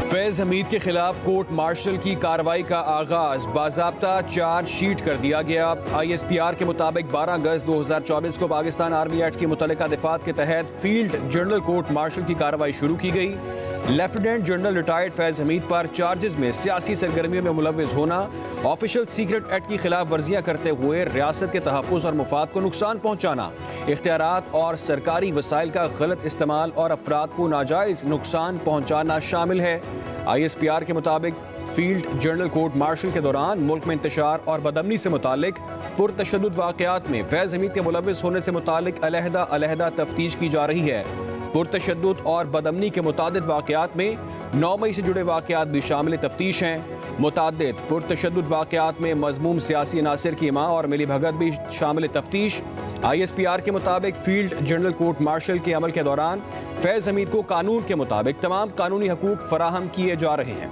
फैज हमीद के खिलाफ court martial की कार्रवाई का आगाज, बाज़ाब्ता चार्जशीट कर दिया गया। ISPR के मुताबिक 12 अगस्त 2024 को पाकिस्तान आर्मी एक्ट की मुतल्लिका दफात के तहत फील्ड जनरल कोर्ट मार्शल की कार्रवाई शुरू की गई। Lieutenant general retired Faiz Hamid पर चार्जेस में सियासी सरगर्मियों में मुलव्विस होना, ऑफिशियल सीक्रेट एक्ट की खिलाफ वर्जियां करते हुए रियासत के तहफ़्फ़ुज़ और मुफाद को नुकसान पहुँचाना, इख्तियारात और सरकारी वसाइल का गलत इस्तेमाल और अफराद को नाजायज़ नुकसान पहुँचाना शामिल है। ISPR के मुताबिक फील्ड जनरल कोर्ट मार्शल के दौरान मुल्क में इंतशार और बदअमनी से मुतालिक पुरतशद्दुद वाक़यात में फैज हमीद के मुलव्विस होने से मुतालिक अलहदा तफ्तीश की जा रही है। पुरतशद्दुद और बदअमनी के मुतादिद वाक़यात में 9 मई से जुड़े वाक़यात भी शामिल तफ्तीश हैं। मुतादिद पुरतशद्दुद वाक़यात में मज़मूम सियासी अनासर की इमा और मिली भगत भी शामिल तफ्तीश। ISPR के मुताबिक फील्ड जनरल कोर्ट मार्शल के अमल के दौरान फैज हमीद को कानून के मुताबिक तमाम कानूनी हकूक़ फराहम किए जा रहे हैं।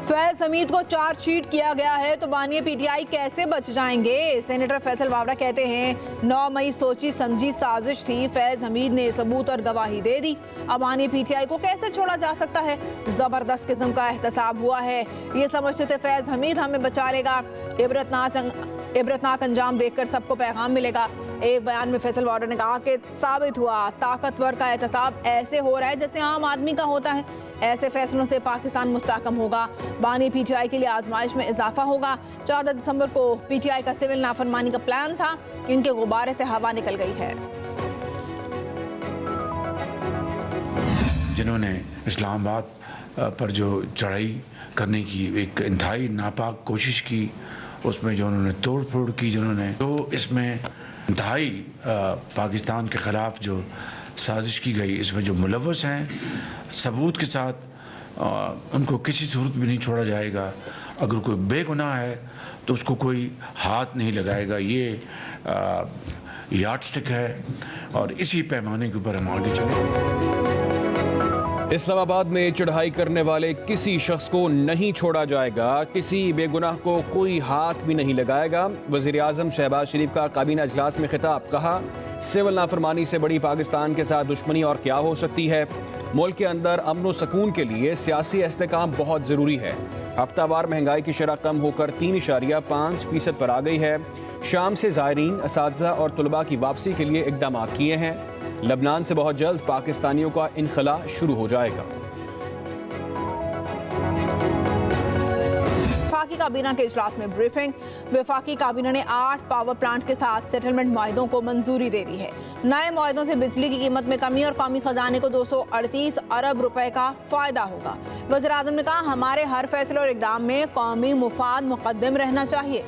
फैज हमीद को चार्जशीट किया गया है तो बानी PTI कैसे बच जाएंगे? सेनेटर फैसल वावड़ा कहते हैं 9 मई सोची समझी साजिश थी, फैज हमीद ने सबूत और गवाही दे दी, अब बानी PTI को कैसे छोड़ा जा सकता है? जबरदस्त किस्म का एहतसाब हुआ है, ये समझते थे फैज हमीद हमें बचा लेगा, इबरतनाक अंजाम देखकर सबको पैगाम मिलेगा। एक बयान में फैसल वावड़ा ने कहा कि साबित हुआ ताकतवर का एहतसाब ऐसे हो रहा है जैसे आम आदमी का होता है, ऐसे फैसलों से पाकिस्तान मुस्तहकम होगा, बानी PTI के लिए आजमाइश में इजाफा होगा। 14 दिसंबर को PTI का सिविल नाफरमानी का प्लान था, इनके गुब्बारे से हवा निकल गई है। जिन्होंने इस्लामाबाद पर जो चढ़ाई करने की एक इंतहाई नापाक कोशिश की, उसमें जो उन्होंने तोड़ फोड़ की, जिन्होंने तो इसमें इंतहाई पाकिस्तान के ख़िलाफ़ जो साजिश की गई, इसमें जो मुलव्वस हैं सबूत के साथ उनको किसी सूरत में नहीं छोड़ा जाएगा। अगर कोई बेगुनाह है तो उसको कोई हाथ नहीं लगाएगा। ये यार्डस्टिक है और इसी पैमाने के ऊपर हम आगे चलेंगे। इस्लामाबाद में चढ़ाई करने वाले किसी शख्स को नहीं छोड़ा जाएगा, किसी बेगुनाह को कोई हाथ भी नहीं लगाएगा। वज़ीर आज़म शहबाज शरीफ का काबीना इजलास में खिताब, कहा सिविल नाफरमानी से बड़ी पाकिस्तान के साथ दुश्मनी और क्या हो सकती है। मुल्क के अंदर अमन व सकून के लिए सियासी इस्तेकाम बहुत ज़रूरी है। हफ्तावार महंगाई की शरह कम होकर 3.5% पर आ गई है। शाम से ज़ायरीन, असातिज़ा और तुलबा की वापसी के लिए इक़दाम किए हैं। लबनान से बहुत जल्द पाकिस्तानियों का इनखला शुरू हो जाएगा। वफाकी काबीना के इजलास में ब्रीफिंग, वफाकी काबीना ने 8 पावर प्लांट के साथ सेटलमेंट मुआहदों को मंजूरी दे दी है। नए मुआहदों से बिजली की कीमत में कमी और कौमी खजाने को 238 अरब रुपए का फायदा होगा। वज़ीर आज़म ने कहा हमारे हर फैसले और इक़दाम में कौमी मुफाद मुक़द्दम रहना चाहिए।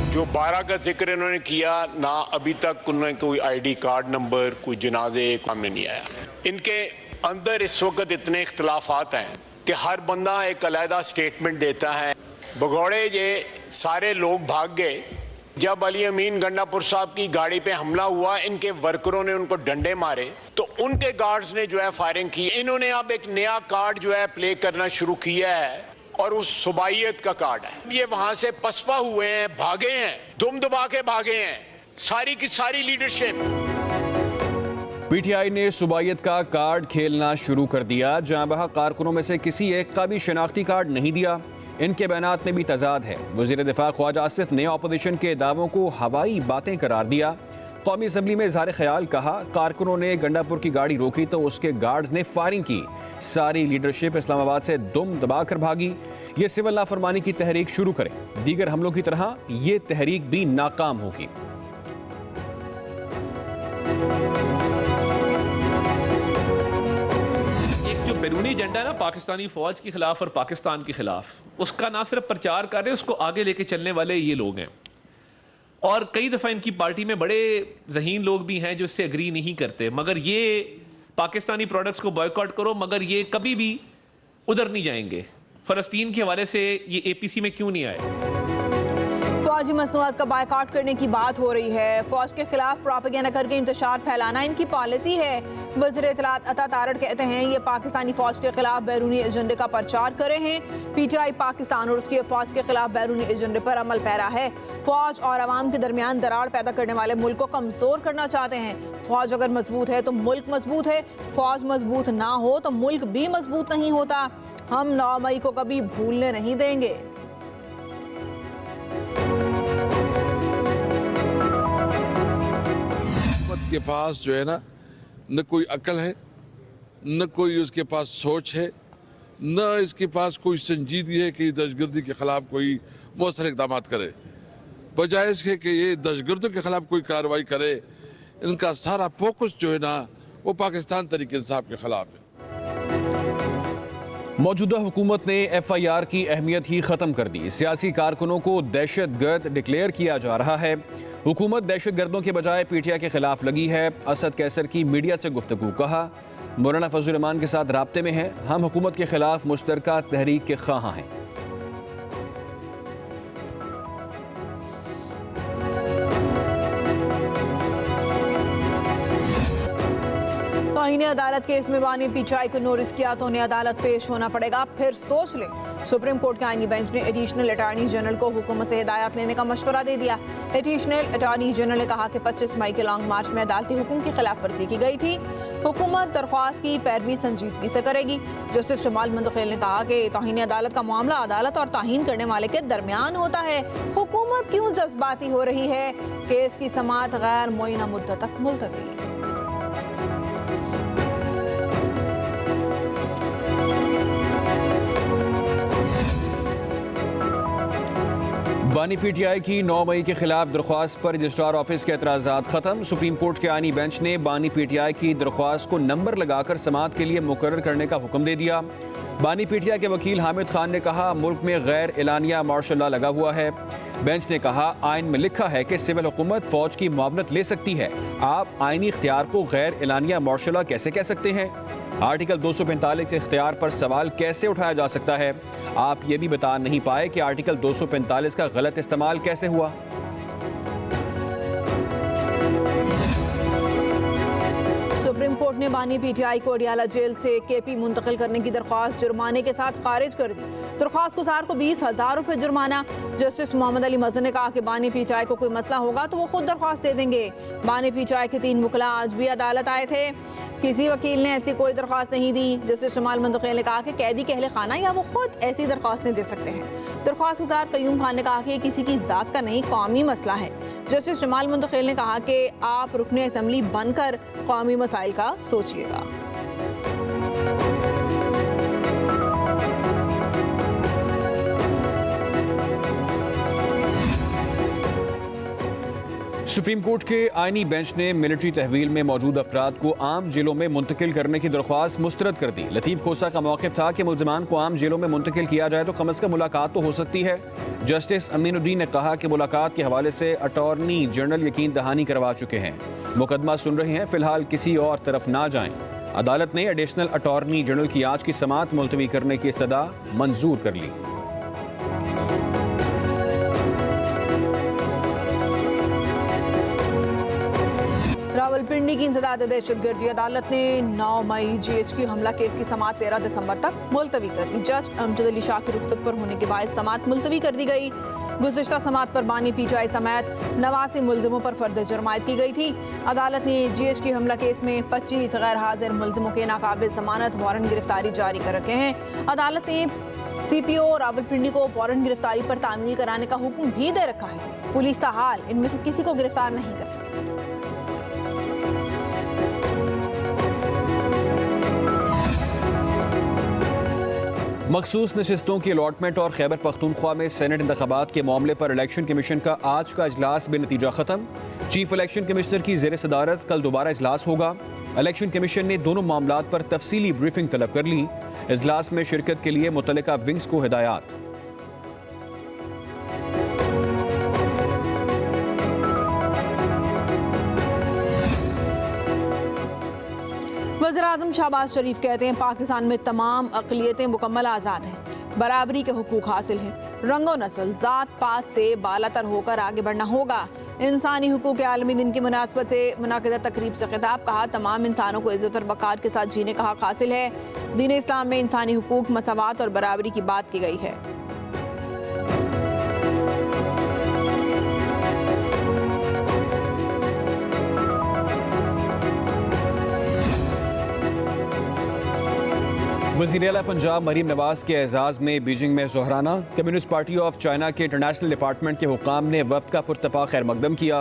जो 12 का जिक्र इन्होंने किया ना, अभी तक उन्हें कोई ID कार्ड नंबर, कोई जनाजे सामने नहीं आया। इनके अंदर इस वक्त इतने इख्तलाफात हैं कि हर बंदा एक अलहदा स्टेटमेंट देता है। भगौड़े ये सारे लोग भाग गए जब अली अमीन गंडापुर साहब की गाड़ी पे हमला हुआ, इनके वर्करों ने उनको डंडे मारे तो उनके गार्ड्स ने जो है फायरिंग की। इन्होंने अब एक नया कार्ड जो है प्ले करना शुरू किया है और उस सुबाइयत का कार्ड है। ये वहां से पसपा हुए हैं, भागे हैं, दुम दबा के भागे हैं सारी की सारी लीडरशिप। PTI ने सुबाइयत का कार्ड खेलना शुरू कर दिया। जहां बहा कारकुनों में से किसी एक का भी शनाख्ती कार्ड नहीं दिया। इनके बयानात में भी तजाद है। वज़ीर दिफा ख्वाजा आसिफ ने अपोजिशन के दावों को हवाई बातें करार दिया। कौमी असम्बली में इज़हार ख्याल, कहा कारकुनों ने गंडापुर की गाड़ी रोकी तो उसके गार्ड्स ने फायरिंग की। सारी लीडरशिप इस्लामाबाद से दुम दबा कर भागी। ये सिविल नाफरमानी की तहरीक शुरू करे, दीगर हमलों की तरह ये तहरीक भी नाकाम होगी। एक जो बैरूनी एजेंडा है ना पाकिस्तानी फौज के खिलाफ और पाकिस्तान के खिलाफ, उसका ना सिर्फ प्रचार कर रहे हैं, उसको आगे लेके चलने वाले ये लोग हैं। और कई दफ़ा इनकी पार्टी में बड़े ज़हीन लोग भी हैं जो इससे एग्री नहीं करते, मगर ये पाकिस्तानी प्रोडक्ट्स को बॉयकॉट करो, मगर ये कभी भी उधर नहीं जाएंगे। फ़लस्तीन के हवाले से ये APC में क्यों नहीं आए? फौजी मसनूआत का बायकॉट करने की बात हो रही है। फौज के खिलाफ प्रोपेगेंडा करके इंतशार फैलाना इनकी पॉलिसी है। वज़ीर इत्तलात अता तारड़ कहते हैं ये पाकिस्तानी फौज के खिलाफ बैरूनी एजेंडे का प्रचार कर रहे हैं। पीटीआई पाकिस्तान और उसकी फौज के खिलाफ बैरूनी एजेंडे पर अमल पैरा है। फौज और अवाम के दरमियान दरार पैदा करने वाले मुल्क को कमजोर करना चाहते हैं। फौज अगर मजबूत है तो मुल्क मजबूत है, फौज मजबूत ना हो तो मुल्क भी मजबूत नहीं होता। हम 9 मई को कभी भूलने नहीं देंगे। के पास जो है ना, न कोई अकल है, न कोई उसके पास सोच है, न इसके पास कोई संजीदगी है कि दहशतगर्दी के खिलाफ कोई मौसर इकदाम करे। बजाय इसके कि ये दहशतगर्दों के खिलाफ कोई कार्रवाई करे, इनका सारा फोकस जो है ना वो पाकिस्तान तरीके इंसाफ के खिलाफ है। मौजूदा हुकूमत ने FIR की अहमियत ही ख़त्म कर दी। सियासी कारकुनों को दहशतगर्द डिक्लेयर किया जा रहा है। हुकूमत दहशतगर्दों के बजाय PTI के खिलाफ लगी है। असद कैसर की मीडिया से गुफ्तगू, कहा मौलाना फजल रहमान के साथ राब्ते में है, हम हुकूमत के खिलाफ मुश्तरका तहरीक के ख्वाह हैं। तौहीन अदालत केस में बानी PTI को नोटिस किया तो उन्हें अदालत पेश होना पड़ेगा, फिर सोच लें। सुप्रीम कोर्ट के आईनी बेंच ने एडिशनल अटॉर्नी जनरल को हुकूमत से हिदायत लेने का मशवरा दे दिया। एडिशनल अटॉर्नी जनरल ने कहा कि 25 मई के लॉन्ग मार्च में अदालती हुक्म की खिलाफ वर्जी की गई थी। हुकूमत दरख्वास्त की पैरवी संजीदगी से करेगी। जस्टिस जमाल मुंतकिल ने कहा कि तौहीन अदालत का मामला अदालत और ताहीन करने वाले के दरमियान होता है। हुकूमत क्यों जज्बाती हो रही है? केस की समाअत गैर मुअय्यना मुद्दत तक मुलतवी। बानी PTI की 9 मई के खिलाफ दरख्वास्त पर रजिस्ट्रार ऑफिस के एतराज़ात खत्म। सुप्रीम कोर्ट के आईनी बेंच ने बानी PTI की दरख्वास्त को नंबर लगाकर समाअत के लिए मुकर्रर करने का हुक्म दे दिया। बानी PTI के वकील हामिद खान ने कहा मुल्क में गैर एलानिया मार्शल लॉ लगा हुआ है। बेंच ने कहा आइन में लिखा है कि सिविल हुकूमत फौज की मुआवनत ले सकती है, आप आइनी इख्तियार को गैर एलानिया मार्शल लॉ कैसे कह सकते हैं? आर्टिकल 245 इख्तियार पर सवाल कैसे उठाया जा सकता है? आप ये भी बता नहीं पाए कि आर्टिकल 245 का गलत इस्तेमाल कैसे हुआ। सुप्रीम कोर्ट ने बानी PTI को अडियाला जेल से KP मुंतकिल करने की दरख्वास्त जुर्माने के साथ खारिज कर दी। दरख्वास्त गुजार को 20,000 रुपये जुर्माना। जस्टिस मोहम्मद अली मजहर ने कहा कि बानी PTI को कोई मसला होगा तो वो खुद दरख्वास्त दे देंगे। बानी PTI के 3 मुकला आज भी अदालत आए थे, किसी वकील ने ऐसी कोई दरख्वास्त नहीं दी। जस्टिस जमाल मुंतकिल ने कहा कि कैदी कहले खाना या वो खुद ऐसी दरख्वास्तें दे सकते हैं। दरख्वास्त गुजार कयूम खान ने कहा कि किसी की जात का नहीं, कौमी मसला है। जस्टिस जमाल मुंतकिल ने कहा कि आप रुकने असम्बली बनकर कौमी मसाइल का सोचिएगा। सुप्रीम कोर्ट के आईनी बेंच ने मिलिट्री तहवील में मौजूद अफराद को आम जेलों में मुंतकिल करने की दरख्वास्त मुस्तरद कर दी। लतीफ़ खोसा का मौक़िफ़ था कि मुल्ज़िमान को आम जेलों में मुंतकिल किया जाए तो कम अज़ कम मुलाकात तो हो सकती है। जस्टिस अमीनुद्दीन ने कहा कि मुलाकात के हवाले से अटॉर्नी जनरल यकीन दहानी करवा चुके हैं, मुकदमा सुन रहे हैं, फ़िलहाल किसी और तरफ ना जाएं। अदालत ने एडिशनल अटॉर्नी जनरल की आज की समाअत मुलतवी करने की इस्तदा मंजूर कर ली। रावलपिंडी की इंसदाद दहशतगर्दी अदालत ने 9 मई GHQ हमला केस की समाअत 13 दिसंबर तक मुलतवी कर दी। जज अमजद अली शाह की रुखसत पर होने के बाद समाअत मुलतवी कर दी गई। गुज़िश्ता समाअत पर बानी PTI समेत 89 मुल्ज़िमों पर फर्द जुर्मायत की गई थी। अदालत ने GHQ हमला केस में 25 गैर हाजिर मुल्ज़िमों के नाकाबिल ज़मानत वारंट गिरफ्तारी जारी कर रखे हैं। अदालत ने CPO रावलपिंडी को वारंट गिरफ्तारी पर तामील कराने का हुक्म भी दे रखा है। पुलिस ताहाल इनमें से किसी को गिरफ्तार नहीं कर सकती। मखसूस नशिस्तों की अलॉटमेंट और खैबर पख्तूनख्वा में सेनेट इंतखाबात के मामले पर इलेक्शन कमीशन का आज का इजलास बेनतीजा खत्म। चीफ इलेक्शन कमिश्नर की ज़ेर सदारत कल दोबारा इजलास होगा। इलेक्शन कमीशन ने दोनों मामलात पर तफसीली ब्रीफिंग तलब कर ली। इजलास में शिरकत के लिए मुतल्लिका विंग्स को हिदायत। वज़ीर-ए-आज़म शहबाज शरीफ कहते हैं पाकिस्तान में तमाम अक़लियतें मुकम्मल आज़ाद हैं। बराबरी के हुकूक हासिल हैं। रंगो नस्ल, जात पात से बालातर होकर आगे बढ़ना होगा। इंसानी हुकूक के आलमी दिन की मुनासबत से मुनाकिदा तकरीब से खिताब कहा, तमाम इंसानों को इज्जत और वक़ार के साथ जीने का हक हासिल है। दीन इस्लाम में इंसानी हुकूक, मसावात और बराबरी की बात की गई है। वज़ीर-ए-आला पंजाब मरीम नवाज के एजाज़ में बीजिंग में ज़ोहराना। कम्युनिस्ट पार्टी ऑफ चाइना के इंटरनेशनल डिपार्टमेंट के हुक्काम ने वफ़द का पुरतपा खैर मकदम किया।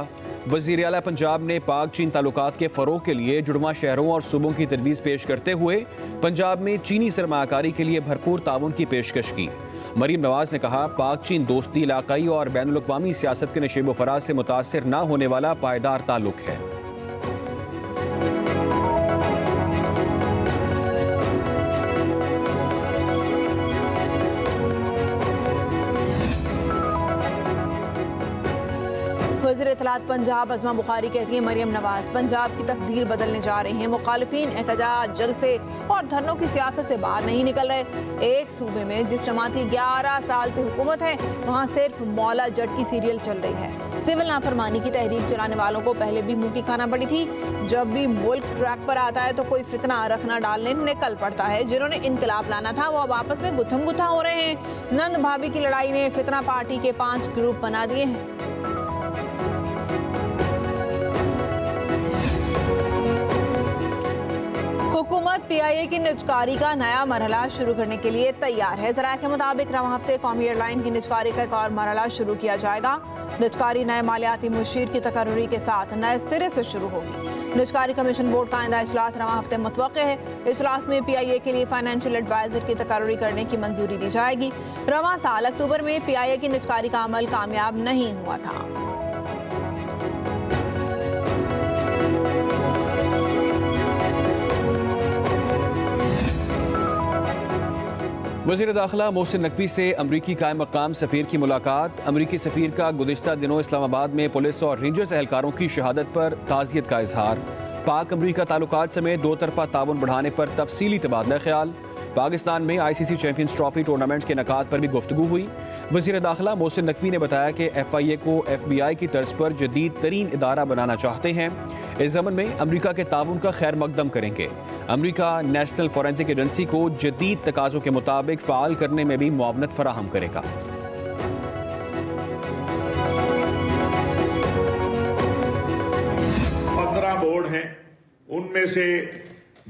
वज़ीर-ए-आला पंजाब ने पाक चीन ताल्लुकात के फ़रोग़ के लिए जुड़वां शहरों और सूबों की तजवीज़ पेश करते हुए पंजाब में चीनी सरमायाकारी के लिए भरपूर ताउन की पेशकश की। मरीम नवाज ने कहा, पाक चीन दोस्ती इलाक़ाई और बैनुल-अक़वामी सियासत के नशेब व फराज से मुतासिर न होने वाला पायदार ताल्लुक है। वज़ीर इत्तलात पंजाब अज़मा बुखारी कहती हैं, मरियम नवाज पंजाब की तकदीर बदलने जा रही हैं। मुखालिफिन एहतजाज, जलसे और धरनों की सियासत से बाहर नहीं निकल रहे। एक सूबे में जिस जमात की 11 साल से हुकूमत है, वहाँ सिर्फ मौला जट की सीरियल चल रही है। सिविल नाफरमानी की तहरीक चलाने वालों को पहले भी मुंह की खाना पड़ी थी। जब भी मुल्क ट्रैक पर आता है तो कोई फितना रखना डालने निकल पड़ता है। जिन्होंने इनकलाब लाना था वो अब आपस में गुत्थम गुत्था हो रहे हैं। नंद भाभी की लड़ाई ने फितना पार्टी के 5 ग्रुप बना दिए हैं। हुकूमत पीआईए की निजकारी का नया मरहला शुरू करने के लिए तैयार है। ज़राए के मुताबिक रवां हफ्ते कौमी एयरलाइन की निजकारी का एक और मरहला शुरू किया जाएगा। निजकारी नए मालियाती मुशीर की तकर्री के साथ नए सिरे से शुरू होगी। निजकारी कमीशन बोर्ड का आइंदा इजलास रवां हफ्ते मुतवक्के है। इजलास में पीआईए के लिए फाइनेंशियल एडवाइजर की तकर्री करने की मंजूरी दी जाएगी। रवां साल अक्टूबर में पीआईए की निजकारी का अमल कामयाब नहीं हुआ था। वज़ीर दाखिला मोहसिन नकवी से अमरीकी कायम मकाम सफ़ीर की मुलाकात। अमरीकी सफ़ीर का गुज़िश्ता दिनों इस्लामाबाद में पुलिस और रेंजर्स एहलकारों की शहादत पर ताज़ियत का इजहार। पाक अमरीका ताल्लुकात समेत 2 तरफ़ा ताउन बढ़ाने पर तफसीली तबादला ख्याल। पाकिस्तान में ICC चैंपियंस ट्रॉफी टूर्नामेंट के नकात पर भी गुफ्तगू हुई। वज़ीर दाखिला मोहसिन नकवी ने बताया कि FIA को FBI की तर्ज पर जदीद तरीन इदारा बनाना चाहते हैं। इस ज़मन में अमरीका के ताउन का खैर मकदम करेंगे। अमरीका नेशनल फॉरेंसिक एजेंसी को जदीद तकाज़ों के मुताबिक फ़ाल करने में भी मुआवनत फराहम करेगा। 15 बोर्ड हैं, उनमें से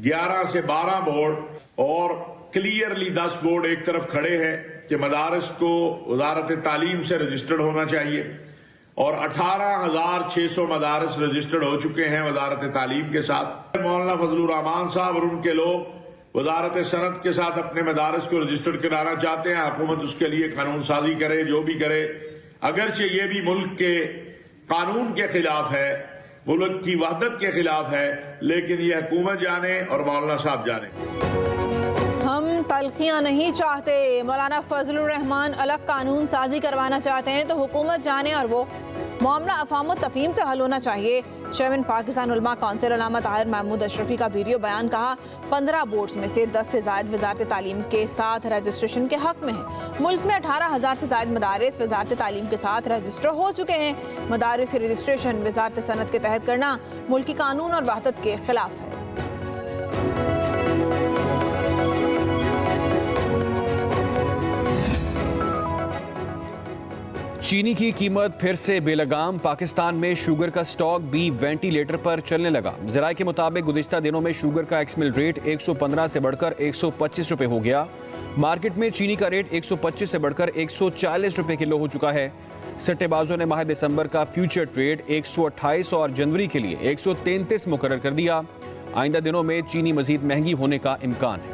11 से 12 बोर्ड और क्लियरली 10 बोर्ड एक तरफ खड़े हैं कि मदारस को वजारत तालीम से रजिस्टर्ड होना चाहिए और 18,600 मदारस रजिस्टर्ड हो चुके हैं वजारत तालीम के साथ। मौलाना फजलुर रहमान साहब और उनके लोग वजारत सनत के साथ अपने मदारस को रजिस्टर्ड कराना चाहते हैं। हुकूमत उसके लिए कानून साजी करे, जो भी करे। अगरचे ये भी मुल्क के कानून के खिलाफ है, मुल्क की वहदत के खिलाफ है, लेकिन ये हुकूमत जाने और मौलाना साहब जाने। हम तलखियां नहीं चाहते। मौलाना फजलुर रहमान अलग कानून साजी करवाना चाहते हैं तो हुकूमत जाने और वो मामला अफाम और तफहीम से हल होना चाहिए। चेयरमैन पाकिस्तान उलमा काउंसिल अल्लामा ताहिर महमूद अशरफी का वीडियो बयान कहा, 15 बोर्ड्स में से 10 से ज़ायद वजारत तालीम के साथ रजिस्ट्रेशन के हक में है। मुल्क में 18,000 से ज़ायद मदारिस वजारत तालीम के साथ रजिस्टर हो चुके हैं। मदारिस की रजिस्ट्रेशन वजारत सनत के तहत करना मुल्की कानून और वहदत के खिलाफ है। चीनी की कीमत फिर से बेलगाम। पाकिस्तान में शुगर का स्टॉक भी वेंटिलेटर पर चलने लगा। ज़राए के मुताबिक गुज़िश्ता दिनों में शुगर का एक्समिल रेट 115 से बढ़कर 125 रुपये हो गया। मार्केट में चीनी का रेट 125 से बढ़कर 140 रुपये किलो हो चुका है। सट्टेबाजों ने माह दिसंबर का फ्यूचर ट्रेड 128 और जनवरी के लिए 133 मुकर्रर कर दिया। आइंदा दिनों में चीनी मजीद महंगी होने का इम्कान है।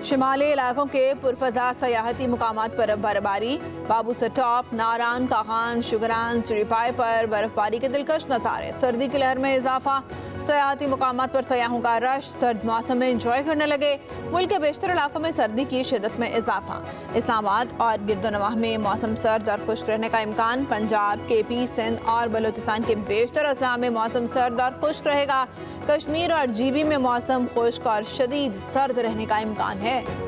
शिमाली इलाकों के पुरफजा सयाहती मुकामात पर बर्फबारी। बाबू से टॉप, नारान, काखान, शुगरान, सुरीपाई पर बर्फबारी के दिलकश नज़ारे। सर्दी की लहर में इजाफा। सयाहती मुकामात पर सयाहों का रश, सर्द मौसम में इंजॉय करने लगे। मुल्क के बेशतर इलाकों में सर्दी की शिद्दत में इजाफा। इस्लामाबाद और गिरदोनवाह में मौसम सर्द और खुश्क रहने का इम्कान। पंजाब, केपी, सिंध और बलूचिस्तान के बेशतर अजला में मौसम सर्द और खुश्क रहेगा। कश्मीर और जीबी में मौसम खुश्क और शदीद सर्द रहने का इम्कान है।